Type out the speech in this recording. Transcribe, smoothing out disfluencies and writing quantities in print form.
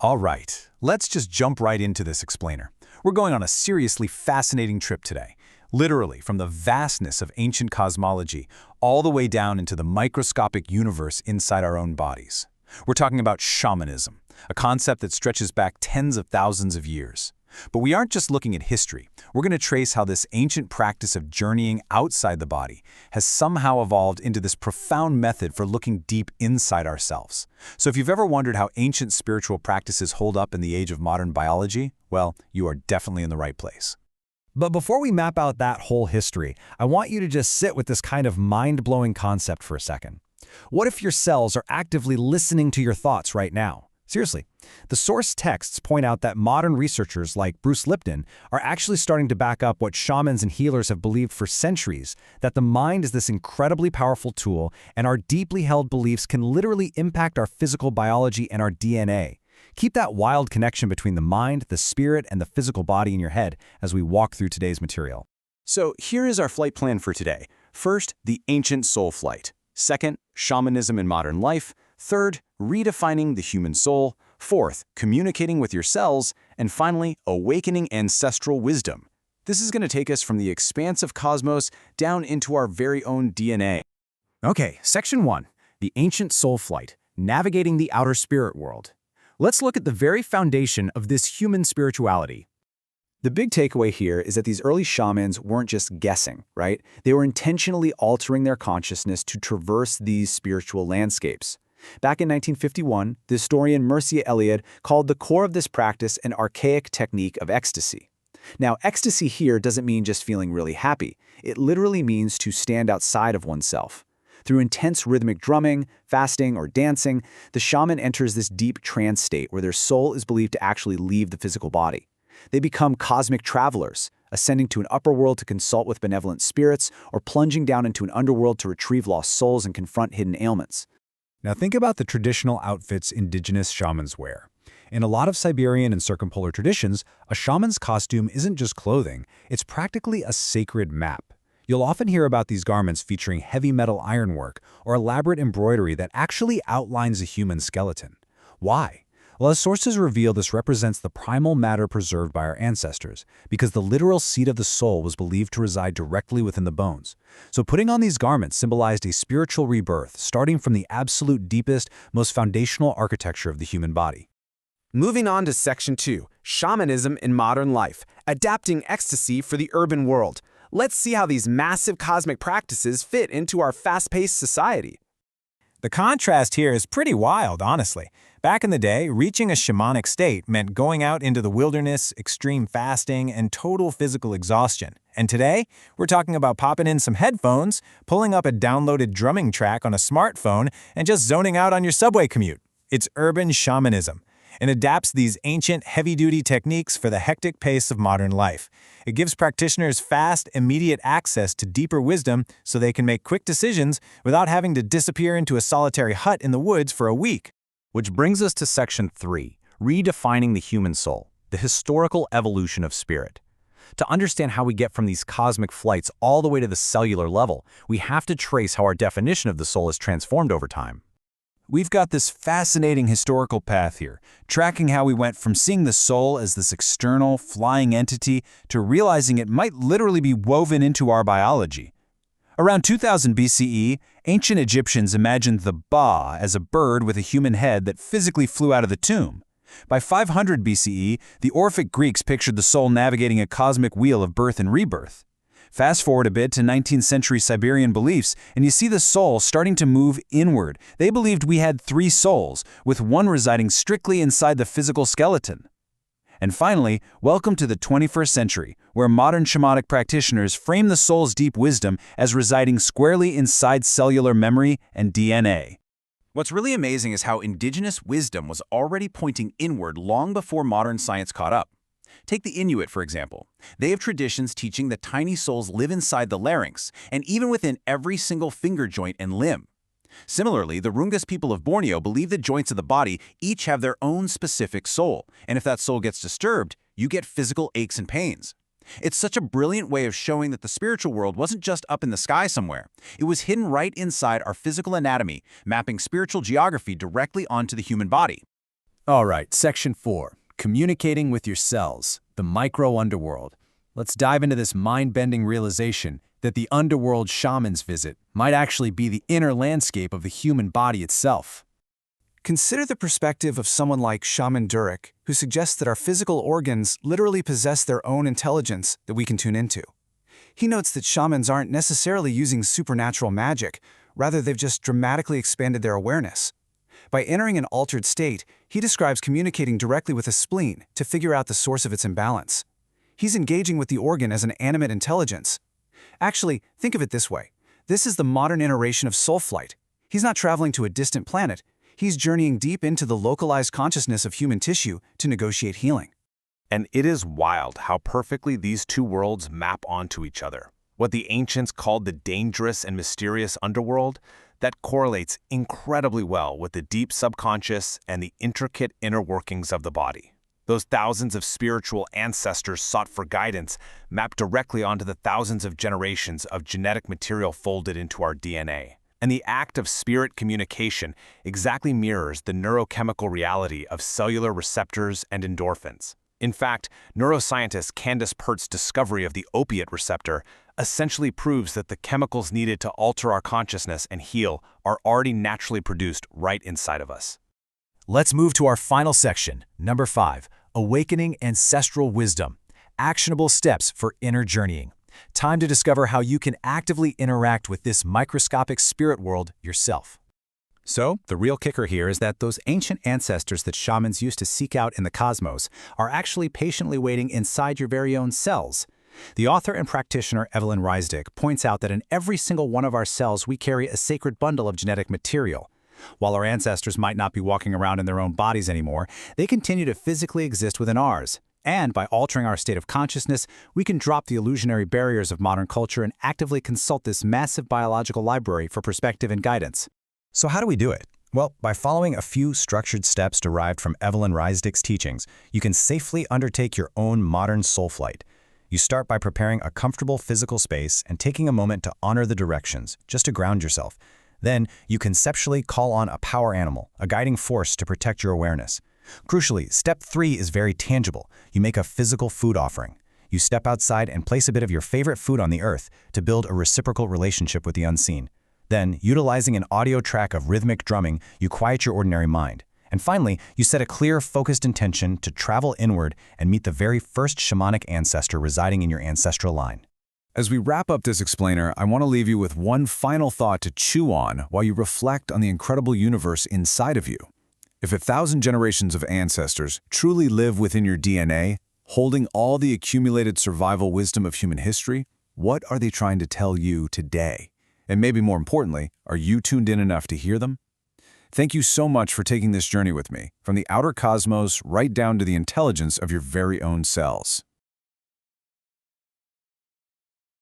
All right, let's just jump right into this explainer. We're going on a seriously fascinating trip today, literally from the vastness of ancient cosmology all the way down into the microscopic universe inside our own bodies. We're talking about shamanism, a concept that stretches back tens of thousands of years. But we aren't just looking at history. We're going to trace how this ancient practice of journeying outside the body has somehow evolved into this profound method for looking deep inside ourselves. So if you've ever wondered how ancient spiritual practices hold up in the age of modern biology, well, you are definitely in the right place. But before we map out that whole history, I want you to just sit with this kind of mind-blowing concept for a second. What if your cells are actively listening to your thoughts right now? Seriously, the source texts point out that modern researchers like Bruce Lipton are actually starting to back up what shamans and healers have believed for centuries, that the mind is this incredibly powerful tool and our deeply held beliefs can literally impact our physical biology and our DNA. Keep that wild connection between the mind, the spirit, and the physical body in your head as we walk through today's material. So here is our flight plan for today. First, the ancient soul flight. Second, shamanism in modern life. Third, redefining the human soul. Fourth, communicating with your cells. And finally, awakening ancestral wisdom. This is going to take us from the expansive cosmos down into our very own DNA. Okay, Section 1, the ancient soul flight, navigating the outer spirit world. Let's look at the very foundation of this human spirituality. The big takeaway here is that these early shamans weren't just guessing, right? They were intentionally altering their consciousness to traverse these spiritual landscapes. Back in 1951, the historian Mircea Eliade called the core of this practice an archaic technique of ecstasy. Now, ecstasy here doesn't mean just feeling really happy. It literally means to stand outside of oneself. Through intense rhythmic drumming, fasting, or dancing, the shaman enters this deep trance state where their soul is believed to actually leave the physical body. They become cosmic travelers, ascending to an upper world to consult with benevolent spirits, or plunging down into an underworld to retrieve lost souls and confront hidden ailments. Now think about the traditional outfits indigenous shamans wear. In a lot of Siberian and circumpolar traditions, a shaman's costume isn't just clothing, it's practically a sacred map. You'll often hear about these garments featuring heavy metal ironwork or elaborate embroidery that actually outlines a human skeleton. Why? Well, as sources reveal, this represents the primal matter preserved by our ancestors, because the literal seat of the soul was believed to reside directly within the bones. So putting on these garments symbolized a spiritual rebirth, starting from the absolute deepest, most foundational architecture of the human body. Moving on to Section 2, Shamanism in Modern Life, Adapting Ecstasy for the Urban World. Let's see how these massive cosmic practices fit into our fast-paced society. The contrast here is pretty wild, honestly. Back in the day, reaching a shamanic state meant going out into the wilderness, extreme fasting, and total physical exhaustion. And today, we're talking about popping in some headphones, pulling up a downloaded drumming track on a smartphone, and just zoning out on your subway commute. It's urban shamanism, and adapts these ancient, heavy-duty techniques for the hectic pace of modern life. It gives practitioners fast, immediate access to deeper wisdom so they can make quick decisions without having to disappear into a solitary hut in the woods for a week. Which brings us to Section 3, Redefining the Human Soul, the historical evolution of spirit. To understand how we get from these cosmic flights all the way to the cellular level, we have to trace how our definition of the soul is transformed over time. We've got this fascinating historical path here, tracking how we went from seeing the soul as this external, flying entity to realizing it might literally be woven into our biology. Around 2000 BCE, ancient Egyptians imagined the Ba as a bird with a human head that physically flew out of the tomb. By 500 BCE, the Orphic Greeks pictured the soul navigating a cosmic wheel of birth and rebirth. Fast forward a bit to 19th century Siberian beliefs, and you see the soul starting to move inward. They believed we had 3 souls, with one residing strictly inside the physical skeleton. And finally, welcome to the 21st century, where modern shamanic practitioners frame the soul's deep wisdom as residing squarely inside cellular memory and DNA. What's really amazing is how indigenous wisdom was already pointing inward long before modern science caught up. Take the Inuit, for example. They have traditions teaching that tiny souls live inside the larynx, and even within every single finger joint and limb. Similarly, the Rungus people of Borneo believe the joints of the body each have their own specific soul, and if that soul gets disturbed, you get physical aches and pains. It's such a brilliant way of showing that the spiritual world wasn't just up in the sky somewhere. It was hidden right inside our physical anatomy, mapping spiritual geography directly onto the human body. All right, Section 4, Communicating with Your Cells, the Micro-Underworld. Let's dive into this mind-bending realization that the underworld shamans visit might actually be the inner landscape of the human body itself. Consider the perspective of someone like Shaman Durek, who suggests that our physical organs literally possess their own intelligence that we can tune into. He notes that shamans aren't necessarily using supernatural magic, rather they've just dramatically expanded their awareness. By entering an altered state, he describes communicating directly with a spleen to figure out the source of its imbalance. He's engaging with the organ as an animate intelligence. Actually, think of it this way. This is the modern iteration of soul flight. He's not traveling to a distant planet. He's journeying deep into the localized consciousness of human tissue to negotiate healing. And it is wild how perfectly these two worlds map onto each other. What the ancients called the dangerous and mysterious underworld, that correlates incredibly well with the deep subconscious and the intricate inner workings of the body. Those thousands of spiritual ancestors sought for guidance map directly onto the thousands of generations of genetic material folded into our DNA. And the act of spirit communication exactly mirrors the neurochemical reality of cellular receptors and endorphins. In fact, neuroscientist Candace Pert's discovery of the opiate receptor essentially proves that the chemicals needed to alter our consciousness and heal are already naturally produced right inside of us. Let's move to our final section, number 5, Awakening Ancestral Wisdom, Actionable Steps for Inner Journeying. Time to discover how you can actively interact with this microscopic spirit world yourself. So, the real kicker here is that those ancient ancestors that shamans used to seek out in the cosmos are actually patiently waiting inside your very own cells. The author and practitioner Evelyn Reisdick points out that in every single one of our cells we carry a sacred bundle of genetic material. While our ancestors might not be walking around in their own bodies anymore, they continue to physically exist within ours. And by altering our state of consciousness, we can drop the illusionary barriers of modern culture and actively consult this massive biological library for perspective and guidance. So how do we do it? Well, by following a few structured steps derived from Evelyn Reisdick's teachings, you can safely undertake your own modern soul flight. You start by preparing a comfortable physical space and taking a moment to honor the directions, just to ground yourself. Then, you conceptually call on a power animal, a guiding force to protect your awareness. Crucially, step 3 is very tangible. You make a physical food offering. You step outside and place a bit of your favorite food on the earth to build a reciprocal relationship with the unseen. Then, utilizing an audio track of rhythmic drumming, you quiet your ordinary mind. And finally, you set a clear, focused intention to travel inward and meet the very first shamanic ancestor residing in your ancestral line. As we wrap up this explainer, I want to leave you with one final thought to chew on while you reflect on the incredible universe inside of you. If 1,000 generations of ancestors truly live within your DNA, holding all the accumulated survival wisdom of human history, what are they trying to tell you today? And maybe more importantly, are you tuned in enough to hear them? Thank you so much for taking this journey with me, from the outer cosmos right down to the intelligence of your very own cells.